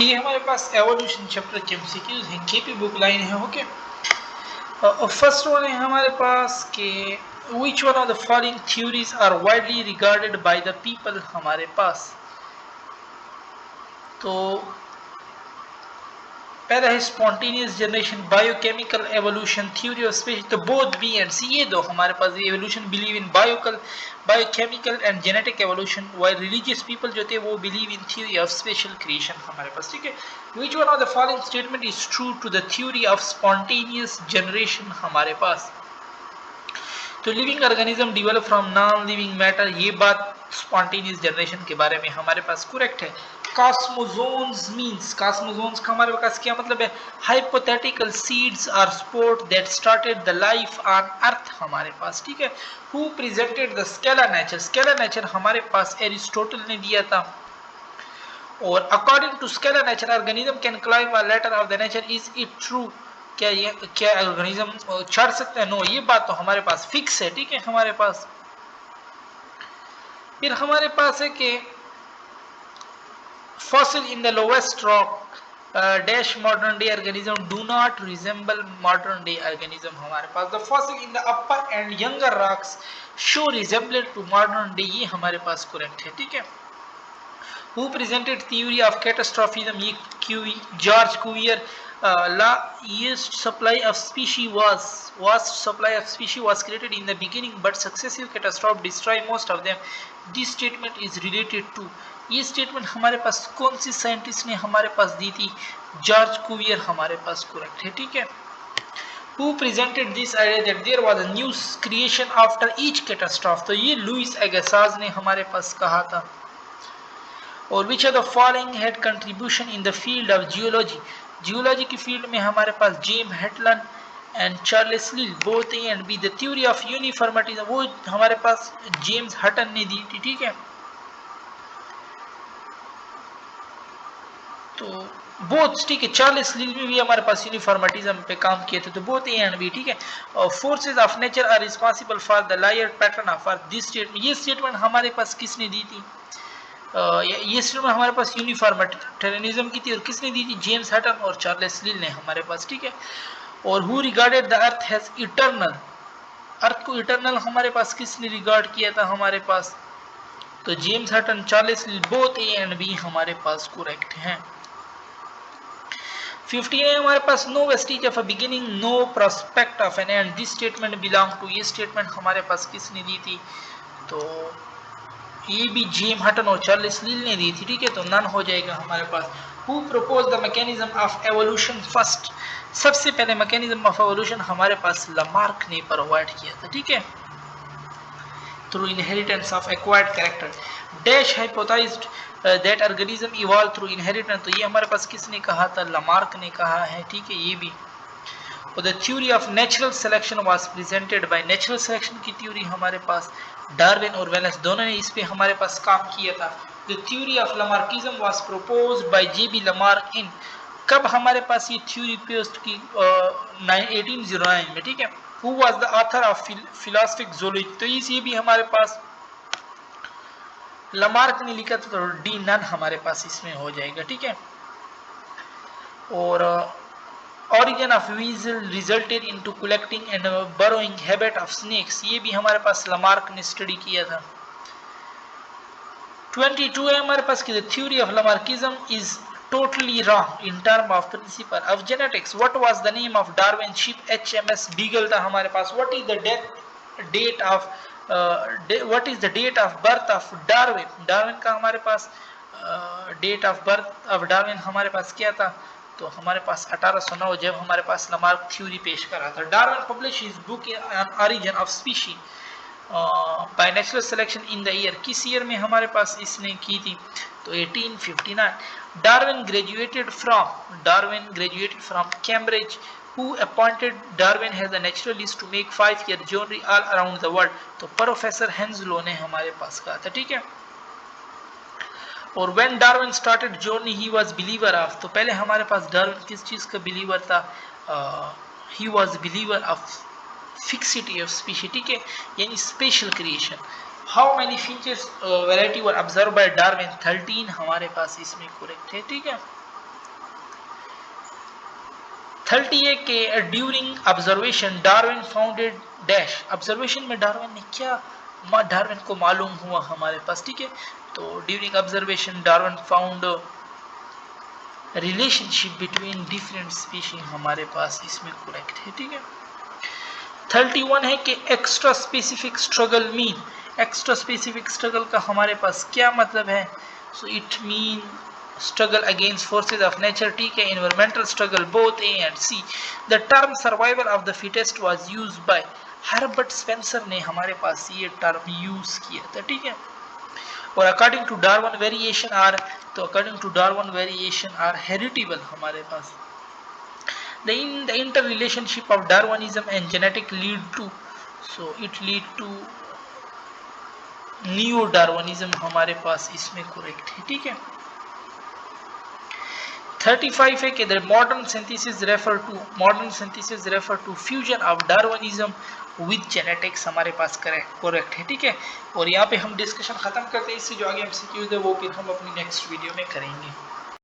ये हमारे पास एवोल्यूशन चैप्टर के एमसीक्यूज हैं, केपी बुक लाइन है। ओके, फर्स्ट वन है हमारे पास के which one of the following theories are widely regarded by the people. हमारे पास तो पहला है spontaneous generation, biochemical evolution, theory of space. तो बोथ बी एंड सी, ये दो हमारे पास evolution believe in biochemical and genetic evolution, while religious people जो थे वो believe in theory of special creation हमारे पास। ठीक है, which one of the following statement is true to the theory of spontaneous generation हमारे पास। तो living organism develop from non living matter, ये बात स्पॉन्टेनियस जनरेशन के बारे में हमारे पास करेक्ट है। कॉस्मोजोन्स मींस, कॉस्मोजोन्स का हमारे पास क्या मतलब है? Hypothetical seeds or spores that started the life on earth हमारे पास। ठीक है, who presented the scala naturae, scala naturae हमारे पास एरिस्टोटल ने दिया था। और according to scala naturae organism can climb a ladder of the nature, is it true? क्या ऑर्गेनिज्म चढ़ सकते हैं? नो, ये बात तो हमारे पास फिक्स है। ठीक है, हमारे पास फिर हमारे पास है कि fossil in the lowest rock dash modern day organism do not resemble modern day organism हमारे पास। the fossil in the upper and younger rocks show resemblance to modern day, ये हमारे पास करेक्ट है। ठीक है, who presented theory of catastrophism, ये George Cuvier. Vast supply of species was created in the beginning but successive catastrophe destroy most of them, this statement is related to, ये statement हमारे पास कौन सी साइंटिस्ट ने हमारे पास दी थी? जॉर्ज कुवियर हमारे पास correct है। ठीक है, who presented this idea that there was a new creation after each catastrophe, तो ये लुइस अगेसास ने हमारे पास कहा था। और which of the following had contribution in the field of geology, geology की फील्ड में हमारे पास James Hutton and Charles Lyell, both A and B. The theory of uniformity वो हमारे पास जेम्स हटन ने दी थी। ठीक है, तो बोथ, ठीक है, चार्ल्स लिल में भी हमारे पास यूनिफॉर्मिटिज्म पे काम किए थे। तो बोथ ए एंड बी। ठीक है, और forces of nature are responsible for the layer pattern of earth, this statement, ये स्टेटमेंट हमारे पास किसने दी थी? ये स्टेटमेंट हमारे पास यूनिफॉर्मिटेरियनिज्म की थी। और किसने दी थी? जेम्स हटन और चार्ल्स लिल ने हमारे पास। ठीक है, और who regarded the earth has eternal, earth को इटर्नल हमारे पास किसने रिगार्ड किया था हमारे पास? तो James Hutton, Charles Lyell, both A and B हमारे पास करेक्ट हैं। 15 है हमारे पास no vestige of a beginning, no prospect of an end, this statement belong to, ये स्टेटमेंट हमारे पास किसने दी थी? तो ये भी जेम हटन और चार्ल्स लिल ने दी थी। ठीक है, तो नन हो जाएगा हमारे पास। Who propose the mechanism of evolution first, सबसे पहले मैकेनिज्म ऑफ एवोल्यूशन हमारे पास लामार्क ने प्रोवाइड किया था। ठीक है, through inheritance of acquired character, dash hypothesised that organism evolve through inheritance, तो ये हमारे पास किसने कहा था? लामार्क ने कहा है। ठीक है, ये भी। और the theory of natural selection was presented by, natural selection की थ्योरी हमारे पास डार्विन और वेलेस दोनों ने इस पे हमारे पास काम किया था। The theory of Lamarckism was proposed by JB Lamarck in, कब हमारे पास ये थ्योरी पेस्ट की? 1809 में। ठीक है, who was the author of philosophic zoology, तो ये भी हमारे पास लामार्क ने लिखा था। तो डी नन हमारे पास इसमें हो जाएगा। ठीक है, और origin of weasel resulted into collecting and burrowing habit of snakes, ये भी हमारे पास लामार्क ने स्टडी किया था। 22 है हमारे पास कि the theory of Lamarckism is totally wrong in term of principle of genetics, what was the name of Darwin ship HMS Beagle था हमारे पास। what is the date of birth of Darwin, Darwin का हमारे पास date of birth of Darwin हमारे पास क्या था? तो हमारे पास 1809 जब हमारे पास लामार्क थ्योरी पेश करा था। Darwin publish his book on origin of species by natural selection in the year, किस ईयर में हमारे पास इसने की थी? तो 1859। Darwin graduated from Cambridge, who appointed Darwin as a naturalist to make 5-year journey all around the world, तो professor Henslow ने हमारे पास कहा था। ठीक है, और when Darwin started journey he was believer of, तो पहले हमारे पास डार्विन किस चीज का बिलीवर था? he was believer of fixity of species। ठीक है, यानी special creation. how many features variety were observed by Darwin? 13 हमारे पास इसमें करेक्ट है। ठीक है, 30 है कि during observation Darwin founded dash, observation में डार्विन ने क्या, डार्विन को मालूम हुआ हमारे पास, ठीक है। तो during observation Darwin found relationship between different species हमारे पास इसमें करेक्ट है, ठीक है। 31 है कि extra specific struggle mean, extra specific struggle का हमारे पास क्या मतलब है, so it mean struggle against forces of nature, ठीक है, environmental struggle both A and C. The term survival of the fittest was used by Herbert Spencer ने हमारे पास ये टर्म यूज किया था, ठीक है। और according to Darwin variation are, तो according to Darwin variation are heritable हमारे पास। The interrelationship of Darwinism and genetic lead to, so it lead to new Darwinism हमारे पास इसमें करेक्ट है, ठीक है। 35 है कि modern synthesis refer to fusion of Darwinism with genetics हमारे पास करेक्ट है, ठीक है। और यहाँ पे हम डिस्कशन खत्म करते हैं, इससे जो आगे एमसीक्यूज है वो फिर हम अपनी नेक्स्ट वीडियो में करेंगे।